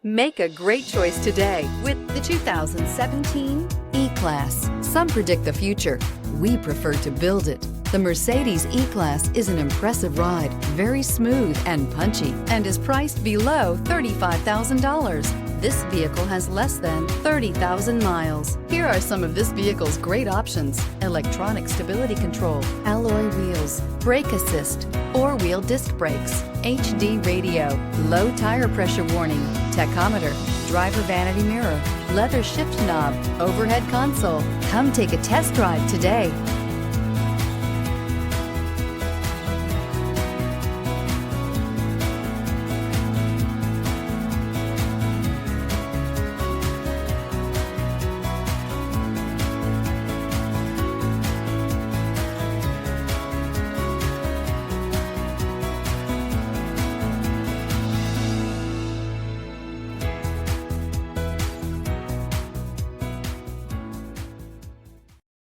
Make a great choice today with the 2017 E-Class. Some predict the future. We prefer to build it. The Mercedes E-Class is an impressive ride, very smooth and punchy, and is priced below $35,000. This vehicle has less than 30,000 miles. Here are some of this vehicle's great options: electronic stability control, alloy wheels, brake assist, four-wheel disc brakes, HD radio, low tire pressure warning, tachometer, driver vanity mirror, leather shift knob, overhead console. Come take a test drive today.